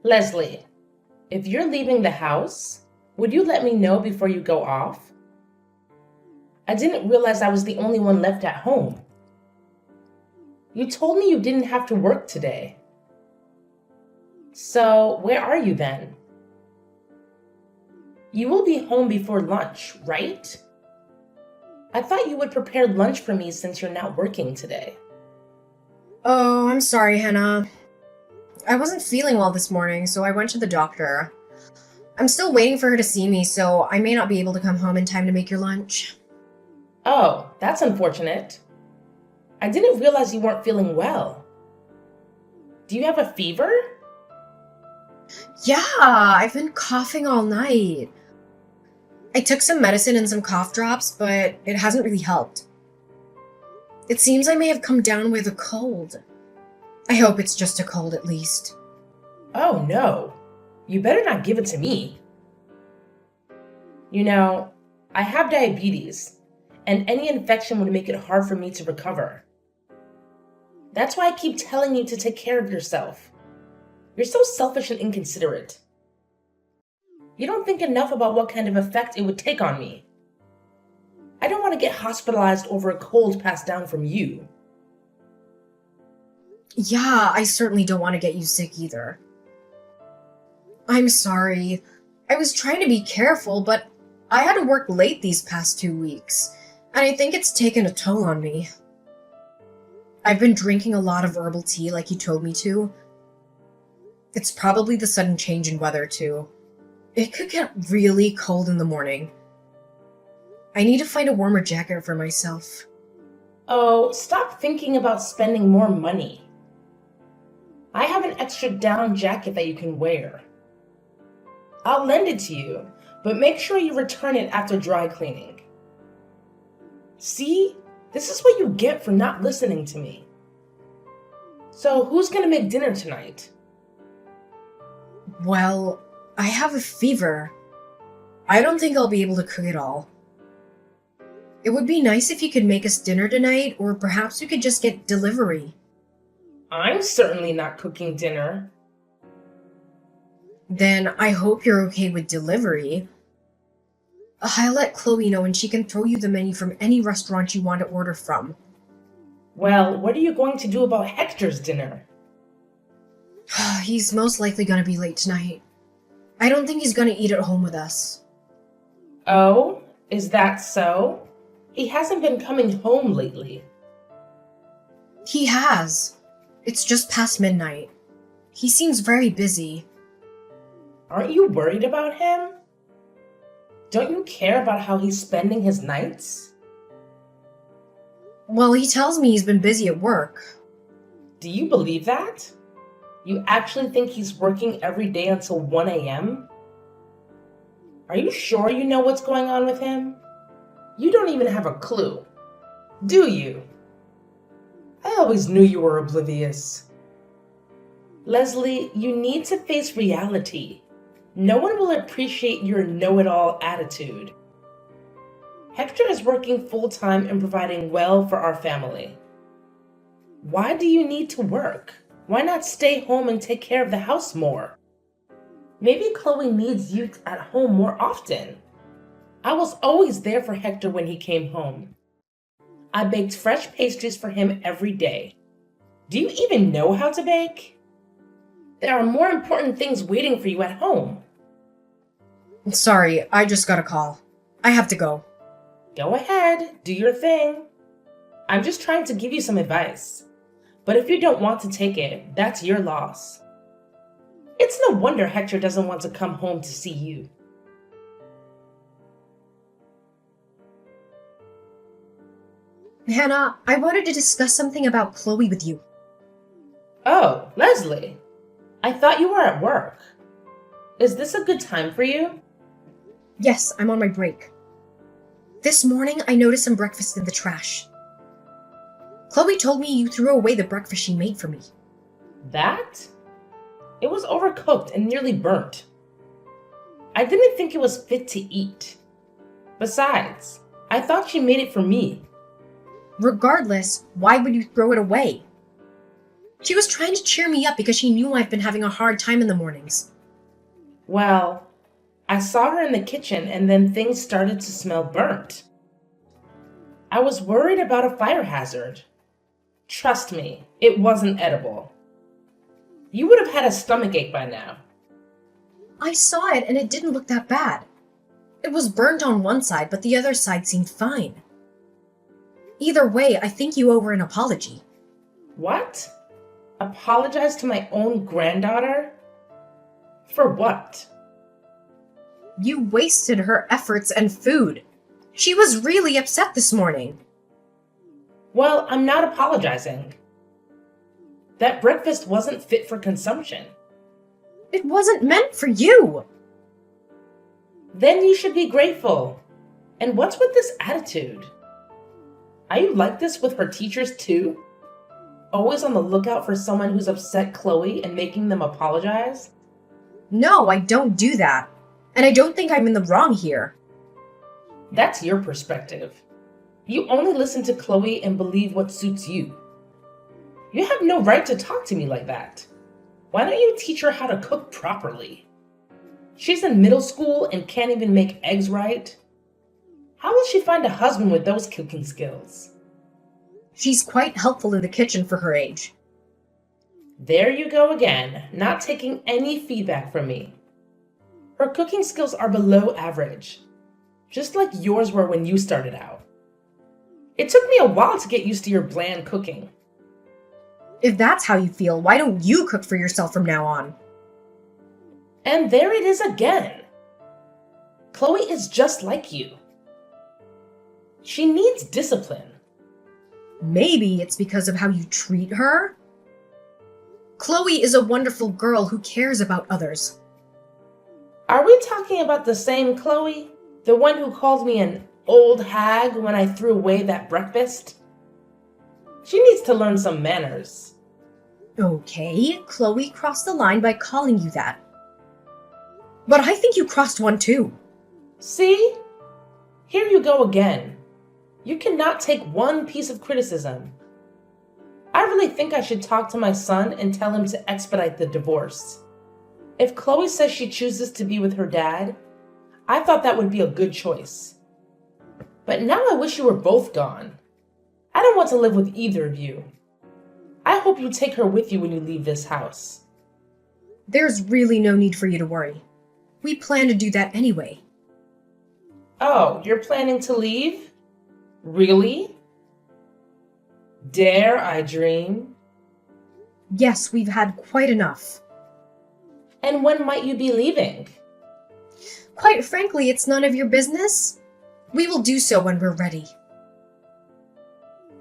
Leslie, if you're leaving the house, would you let me know before you go off? I didn't realize I was the only one left at home. You told me you didn't have to work today. So, where are you then? You will be home before lunch, right? I thought you would prepare lunch for me since you're not working today. Oh, I'm sorry, Hannah. I wasn't feeling well this morning, so I went to the doctor. I'm still waiting for her to see me, so I may not be able to come home in time to make your lunch. Oh, that's unfortunate. I didn't realize you weren't feeling well. Do you have a fever? Yeah, I've been coughing all night. I took some medicine and some cough drops, but it hasn't really helped. It seems I may have come down with a cold. I hope it's just a cold at least. Oh no, you better not give it to me. You know, I have diabetes, and any infection would make it hard for me to recover. That's why I keep telling you to take care of yourself. You're so selfish and inconsiderate. You don't think enough about what kind of effect it would take on me. I don't want to get hospitalized over a cold passed down from you. Yeah, I certainly don't want to get you sick either. I'm sorry. I was trying to be careful, but I had to work late these past 2 weeks, and I think it's taken a toll on me. I've been drinking a lot of herbal tea like you told me to. It's probably the sudden change in weather, too. It could get really cold in the morning. I need to find a warmer jacket for myself. Oh, stop thinking about spending more money. I have an extra down jacket that you can wear. I'll lend it to you, but make sure you return it after dry cleaning. See? This is what you get for not listening to me. So, who's gonna make dinner tonight? Well, I have a fever. I don't think I'll be able to cook it all. It would be nice if you could make us dinner tonight, or perhaps we could just get delivery. I'm certainly not cooking dinner. Then I hope you're okay with delivery. I'll let Chloe know and she can throw you the menu from any restaurant you want to order from. Well, what are you going to do about Hector's dinner? He's most likely gonna be late tonight. I don't think he's gonna eat at home with us. Oh, is that so? He hasn't been coming home lately. He has. It's just past midnight. He seems very busy. Aren't you worried about him? Don't you care about how he's spending his nights? Well, he tells me he's been busy at work. Do you believe that? You actually think he's working every day until 1 a.m.? Are you sure you know what's going on with him? You don't even have a clue, do you? I always knew you were oblivious. Leslie, you need to face reality. No one will appreciate your know-it-all attitude. Hector is working full-time and providing well for our family. Why do you need to work? Why not stay home and take care of the house more? Maybe Chloe needs you at home more often. I was always there for Hector when he came home. I baked fresh pastries for him every day. Do you even know how to bake? There are more important things waiting for you at home. Sorry, I just got a call. I have to go. Go ahead, do your thing. I'm just trying to give you some advice. But if you don't want to take it, that's your loss. It's no wonder Hector doesn't want to come home to see you. Hannah, I wanted to discuss something about Chloe with you. Oh, Leslie. I thought you were at work. Is this a good time for you? Yes, I'm on my break. This morning, I noticed some breakfast in the trash. Chloe told me you threw away the breakfast she made for me. That? It was overcooked and nearly burnt. I didn't think it was fit to eat. Besides, I thought she made it for me. Regardless, why would you throw it away? She was trying to cheer me up because she knew I've been having a hard time in the mornings. Well, I saw her in the kitchen and then things started to smell burnt. I was worried about a fire hazard. Trust me, it wasn't edible. You would have had a stomachache by now. I saw it and it didn't look that bad. It was burned on one side, but the other side seemed fine. Either way, I think you owe her an apology. What? Apologize to my own granddaughter? For what? You wasted her efforts and food. She was really upset this morning. Well, I'm not apologizing. That breakfast wasn't fit for consumption. It wasn't meant for you. Then you should be grateful. And what's with this attitude? Are you like this with her teachers too? Always on the lookout for someone who's upset Chloe and making them apologize? No, I don't do that. And I don't think I'm in the wrong here. That's your perspective. You only listen to Chloe and believe what suits you. You have no right to talk to me like that. Why don't you teach her how to cook properly? She's in middle school and can't even make eggs right. How will she find a husband with those cooking skills? She's quite helpful in the kitchen for her age. There you go again, not taking any feedback from me. Her cooking skills are below average, just like yours were when you started out. It took me a while to get used to your bland cooking. If that's how you feel, why don't you cook for yourself from now on? And there it is again. Chloe is just like you. She needs discipline. Maybe it's because of how you treat her? Chloe is a wonderful girl who cares about others. Are we talking about the same Chloe? The one who called me an old hag when I threw away that breakfast? She needs to learn some manners. Okay, Chloe crossed the line by calling you that. But I think you crossed one too. See? Here you go again. You cannot take one piece of criticism. I really think I should talk to my son and tell him to expedite the divorce. If Chloe says she chooses to be with her dad, I thought that would be a good choice. But now I wish you were both gone. I don't want to live with either of you. I hope you take her with you when you leave this house. There's really no need for you to worry. We plan to do that anyway. Oh, you're planning to leave? Really? Dare I dream? Yes, we've had quite enough. And when might you be leaving? Quite frankly, it's none of your business. We will do so when we're ready.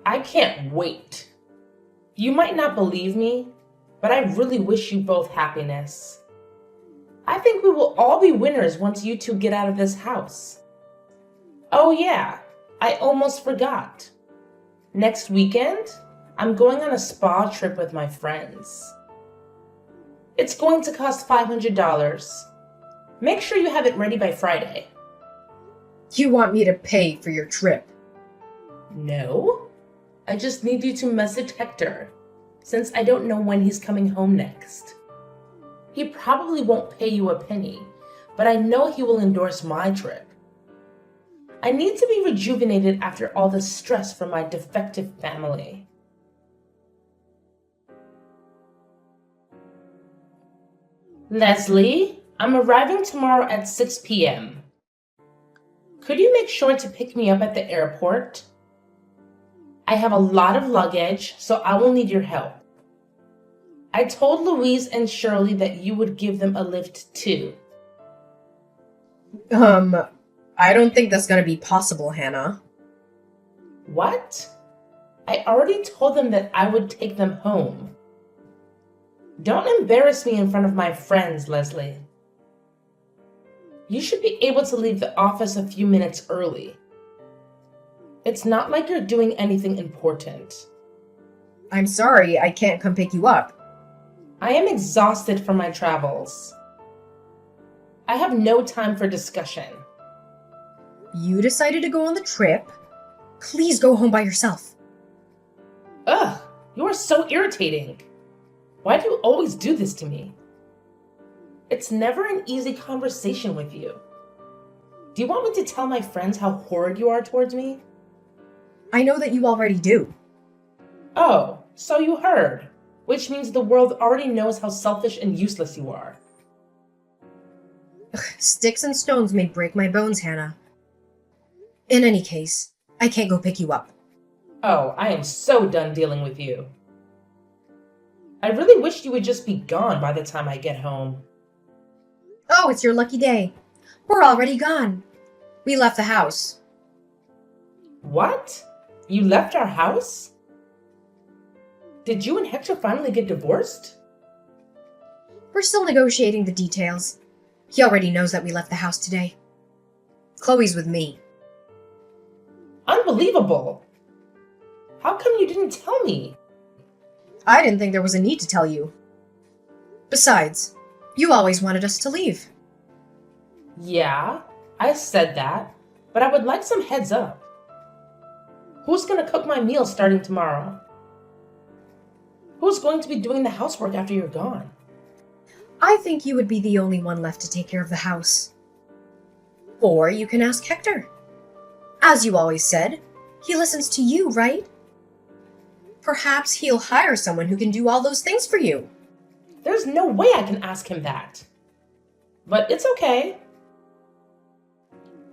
I can't wait. You might not believe me, but I really wish you both happiness. I think we will all be winners once you two get out of this house. Oh yeah, I almost forgot. Next weekend, I'm going on a spa trip with my friends. It's going to cost $500. Make sure you have it ready by Friday. You want me to pay for your trip? No, I just need you to message Hector, since I don't know when he's coming home next. He probably won't pay you a penny, but I know he will endorse my trip. I need to be rejuvenated after all the stress from my defective family. Leslie, I'm arriving tomorrow at 6 p.m. Could you make sure to pick me up at the airport? I have a lot of luggage, so I will need your help. I told Louise and Shirley that you would give them a lift too. I don't think that's gonna be possible, Hannah. What? I already told them that I would take them home. Don't embarrass me in front of my friends, Leslie. You should be able to leave the office a few minutes early. It's not like you're doing anything important. I'm sorry, I can't come pick you up. I am exhausted from my travels. I have no time for discussion. You decided to go on the trip. Please go home by yourself. Ugh, you are so irritating. Why do you always do this to me? It's never an easy conversation with you. Do you want me to tell my friends how horrid you are towards me? I know that you already do. Oh, so you heard, which means the world already knows how selfish and useless you are. Sticks and stones may break my bones, Hannah. In any case, I can't go pick you up. Oh, I am so done dealing with you. I really wish you would just be gone by the time I get home. Oh, it's your lucky day. We're already gone. We left the house. What? You left our house? Did you and Hector finally get divorced? We're still negotiating the details. He already knows that we left the house today. Chloe's with me. Unbelievable! How come you didn't tell me? I didn't think there was a need to tell you. Besides, you always wanted us to leave. Yeah, I said that, but I would like some heads up. Who's gonna cook my meals starting tomorrow? Who's going to be doing the housework after you're gone? I think you would be the only one left to take care of the house. Or you can ask Hector. As you always said, he listens to you, right? Perhaps he'll hire someone who can do all those things for you. There's no way I can ask him that. But it's okay.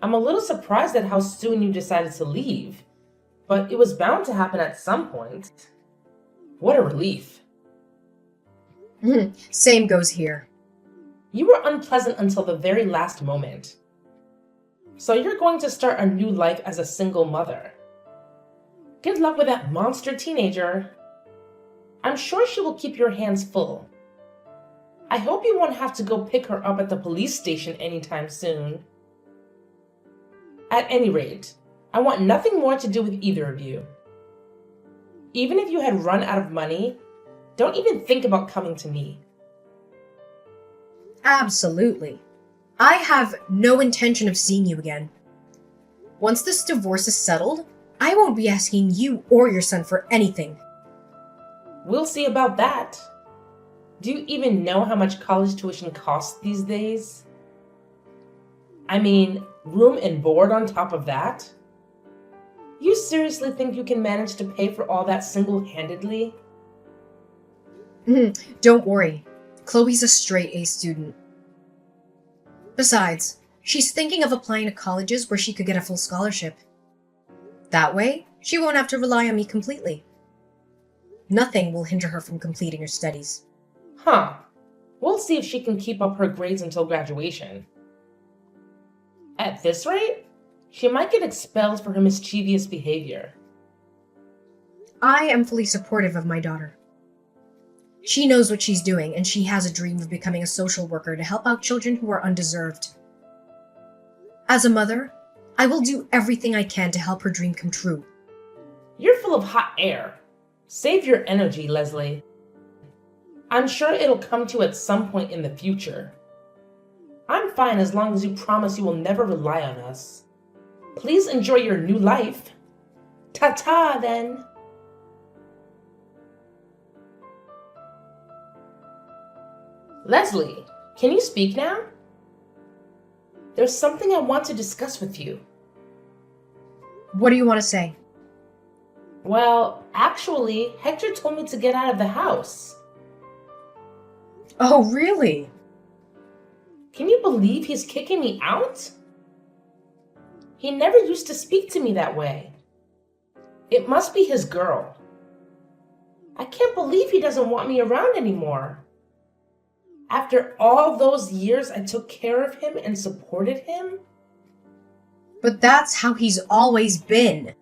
I'm a little surprised at how soon you decided to leave, but it was bound to happen at some point. What a relief. Same goes here. You were unpleasant until the very last moment. So you're going to start a new life as a single mother. Good luck with that monster teenager. I'm sure she will keep your hands full. I hope you won't have to go pick her up at the police station anytime soon. At any rate, I want nothing more to do with either of you. Even if you had run out of money, don't even think about coming to me. Absolutely. I have no intention of seeing you again. Once this divorce is settled, I won't be asking you or your son for anything. We'll see about that. Do you even know how much college tuition costs these days? I mean, room and board on top of that? You seriously think you can manage to pay for all that single-handedly? Don't worry. Chloe's a straight A student. Besides, she's thinking of applying to colleges where she could get a full scholarship. That way, she won't have to rely on me completely. Nothing will hinder her from completing her studies. Huh. We'll see if she can keep up her grades until graduation. At this rate, she might get expelled for her mischievous behavior. I am fully supportive of my daughter. She knows what she's doing, and she has a dream of becoming a social worker to help out children who are undeserved. As a mother, I will do everything I can to help her dream come true. You're full of hot air. Save your energy, Leslie. I'm sure it'll come to you at some point in the future. I'm fine as long as you promise you will never rely on us. Please enjoy your new life. Ta-ta, then. Leslie, can you speak now? There's something I want to discuss with you. What do you want to say? Well, actually, Hector told me to get out of the house. Oh, really? Can you believe he's kicking me out? He never used to speak to me that way. It must be his girl. I can't believe he doesn't want me around anymore. After all those years I took care of him and supported him? But that's how he's always been.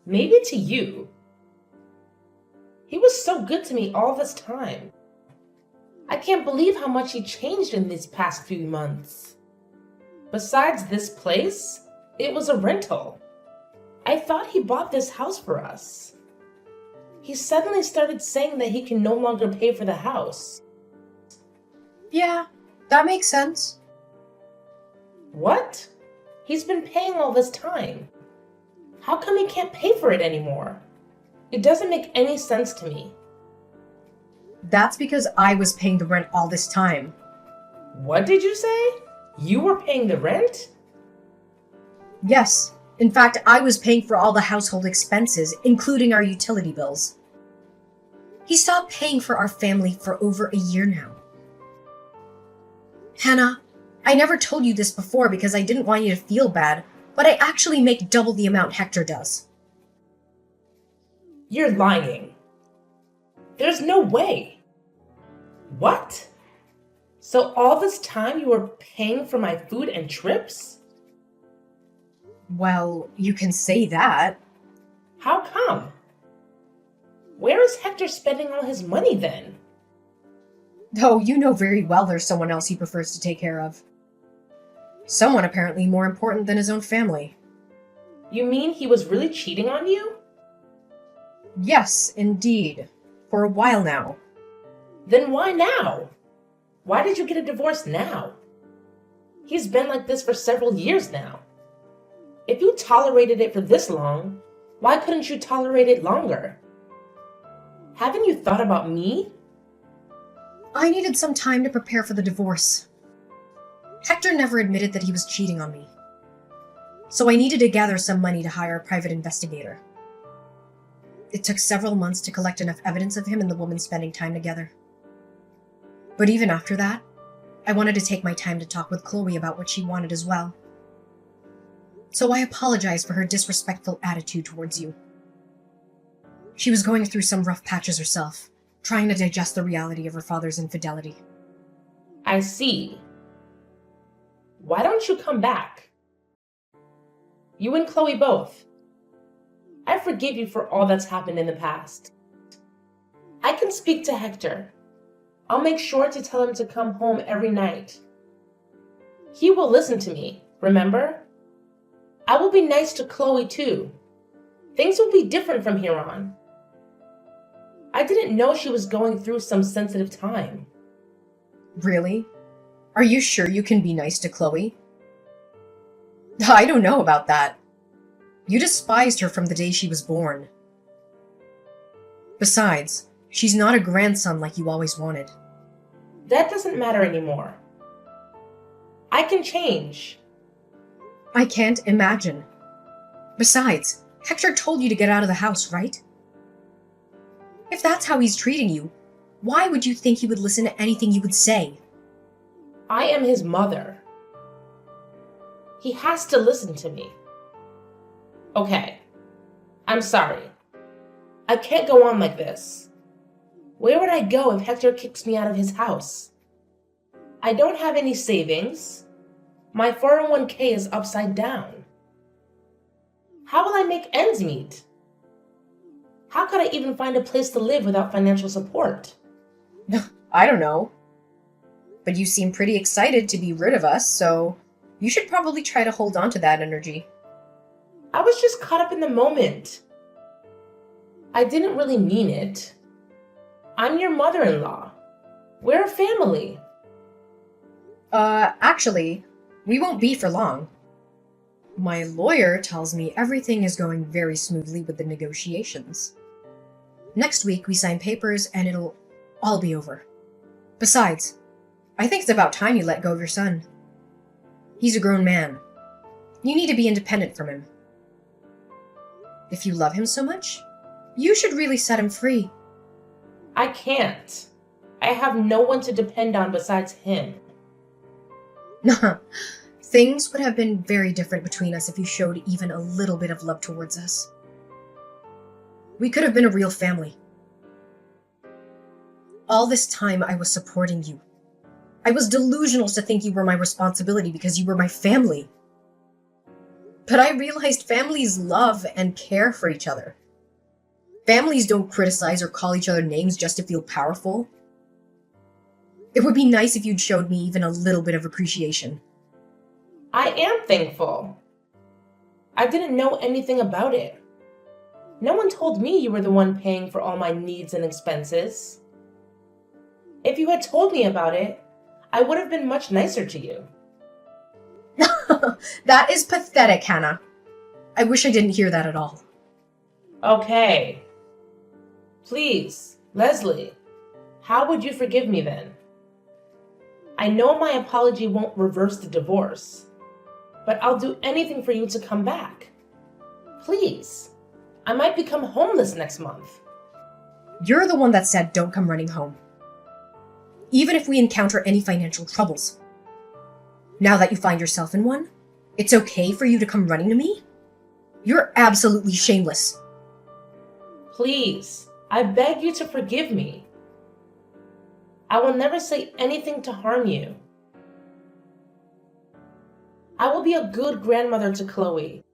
Maybe to you. He was so good to me all this time. I can't believe how much he changed in these past few months. Besides this place, it was a rental. I thought he bought this house for us. He suddenly started saying that he can no longer pay for the house. Yeah, that makes sense. What? He's been paying all this time. How come he can't pay for it anymore? It doesn't make any sense to me. That's because I was paying the rent all this time. What did you say? You were paying the rent? Yes. In fact, I was paying for all the household expenses, including our utility bills. He stopped paying for our family for over a year now. Hannah, I never told you this before because I didn't want you to feel bad, but I actually make double the amount Hector does. You're lying. There's no way. What? So all this time you were paying for my food and trips? Well, you can say that. How come? Where is Hector spending all his money then? Though you know very well there's someone else he prefers to take care of. Someone apparently more important than his own family. You mean he was really cheating on you? Yes, indeed. For a while now. Then why now? Why did you get a divorce now? He's been like this for several years now. If you tolerated it for this long, why couldn't you tolerate it longer? Haven't you thought about me? I needed some time to prepare for the divorce. Hector never admitted that he was cheating on me. So I needed to gather some money to hire a private investigator. It took several months to collect enough evidence of him and the woman spending time together. But even after that, I wanted to take my time to talk with Chloe about what she wanted as well. So I apologized for her disrespectful attitude towards you. She was going through some rough patches herself, trying to digest the reality of her father's infidelity. I see. Why don't you come back? You and Chloe both. I forgive you for all that's happened in the past. I can speak to Hector. I'll make sure to tell him to come home every night. He will listen to me, remember? I will be nice to Chloe too. Things will be different from here on. I didn't know she was going through some sensitive time. Really? Are you sure you can be nice to Chloe? I don't know about that. You despised her from the day she was born. Besides, she's not a grandson like you always wanted. That doesn't matter anymore. I can change. I can't imagine. Besides, Hector told you to get out of the house, right? If that's how he's treating you, why would you think he would listen to anything you would say? I am his mother. He has to listen to me. Okay, I'm sorry. I can't go on like this. Where would I go if Hector kicks me out of his house? I don't have any savings. My 401k is upside down. How will I make ends meet? How could I even find a place to live without financial support? I don't know. But you seem pretty excited to be rid of us, so you should probably try to hold on to that energy. I was just caught up in the moment. I didn't really mean it. I'm your mother-in-law. We're a family. Actually, we won't be for long. My lawyer tells me everything is going very smoothly with the negotiations. Next week we sign papers and it'll all be over. Besides, I think it's about time you let go of your son. He's a grown man. You need to be independent from him. If you love him so much, you should really set him free. I can't. I have no one to depend on besides him. Things would have been very different between us if you showed even a little bit of love towards us. We could have been a real family. All this time I was supporting you. I was delusional to think you were my responsibility because you were my family. But I realized families love and care for each other. Families don't criticize or call each other names just to feel powerful. It would be nice if you'd showed me even a little bit of appreciation. I am thankful. I didn't know anything about it. No one told me you were the one paying for all my needs and expenses. If you had told me about it, I would have been much nicer to you. That is pathetic, Hannah. I wish I didn't hear that at all. Okay. Please, Leslie, How would you forgive me then? I know my apology won't reverse the divorce, but I'll do anything for you to come back. Please. I might become homeless next month. You're the one that said don't come running home. Even if we encounter any financial troubles. Now that you find yourself in one, it's okay for you to come running to me? You're absolutely shameless. Please, I beg you to forgive me. I will never say anything to harm you. I will be a good grandmother to Chloe.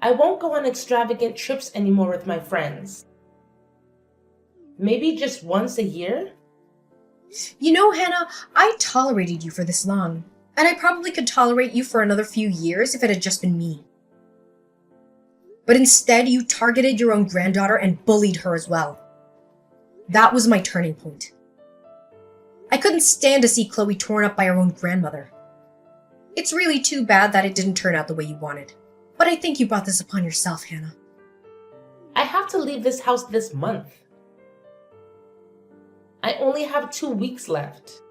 I won't go on extravagant trips anymore with my friends. Maybe just once a year? You know, Hannah, I tolerated you for this long, and I probably could tolerate you for another few years if it had just been me. But instead, you targeted your own granddaughter and bullied her as well. That was my turning point. I couldn't stand to see Chloe torn up by her own grandmother. It's really too bad that it didn't turn out the way you wanted. But I think you brought this upon yourself, Hannah. I have to leave this house this month. I only have 2 weeks left.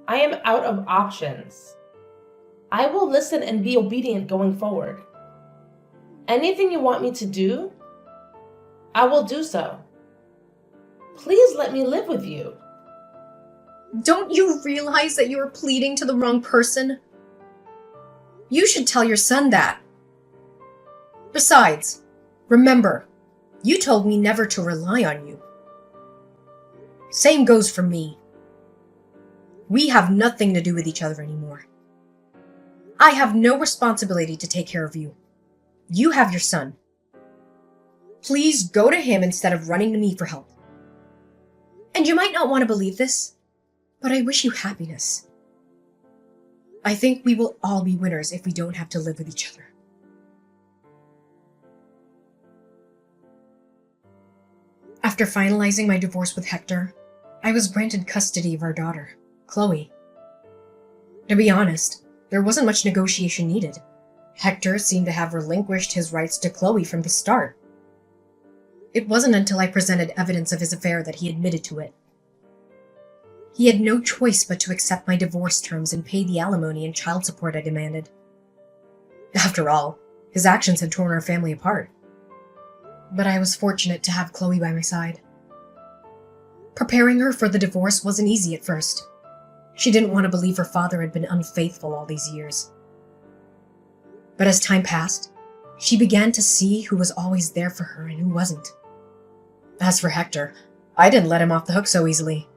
I am out of options. I will listen and be obedient going forward. Anything you want me to do, I will do so. Please let me live with you. Don't you realize that you are pleading to the wrong person? You should tell your son that. Besides, remember, you told me never to rely on you. Same goes for me. We have nothing to do with each other anymore. I have no responsibility to take care of you. You have your son. Please go to him instead of running to me for help. And you might not want to believe this, but I wish you happiness. I think we will all be winners if we don't have to live with each other. After finalizing my divorce with Hector, I was granted custody of our daughter, Chloe. To be honest, there wasn't much negotiation needed. Hector seemed to have relinquished his rights to Chloe from the start. It wasn't until I presented evidence of his affair that he admitted to it. He had no choice but to accept my divorce terms and pay the alimony and child support I demanded. After all, his actions had torn our family apart. But I was fortunate to have Chloe by my side. Preparing her for the divorce wasn't easy at first. She didn't want to believe her father had been unfaithful all these years. But as time passed, she began to see who was always there for her and who wasn't. As for Hector, I didn't let him off the hook so easily.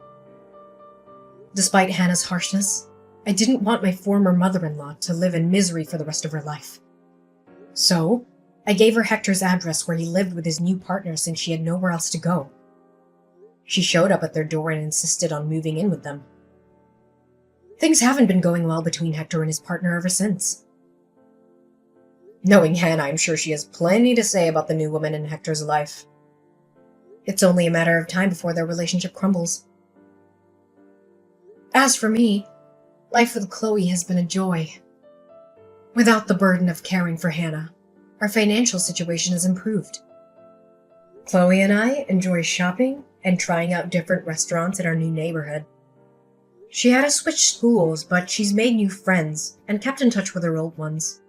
Despite Hannah's harshness, I didn't want my former mother-in-law to live in misery for the rest of her life. So, I gave her Hector's address where he lived with his new partner since she had nowhere else to go. She showed up at their door and insisted on moving in with them. Things haven't been going well between Hector and his partner ever since. Knowing Hannah, I'm sure she has plenty to say about the new woman in Hector's life. It's only a matter of time before their relationship crumbles. As for me, life with Chloe has been a joy. Without the burden of caring for Hannah, our financial situation has improved. Chloe and I enjoy shopping and trying out different restaurants in our new neighborhood. She had to switch schools, but she's made new friends and kept in touch with her old ones.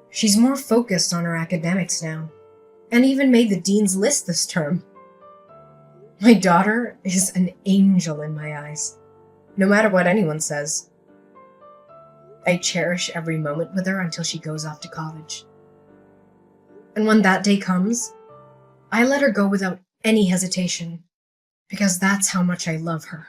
She's more focused on her academics now, and even made the dean's list this term. My daughter is an angel in my eyes, no matter what anyone says. I cherish every moment with her until she goes off to college. And when that day comes, I let her go without any hesitation, because that's how much I love her.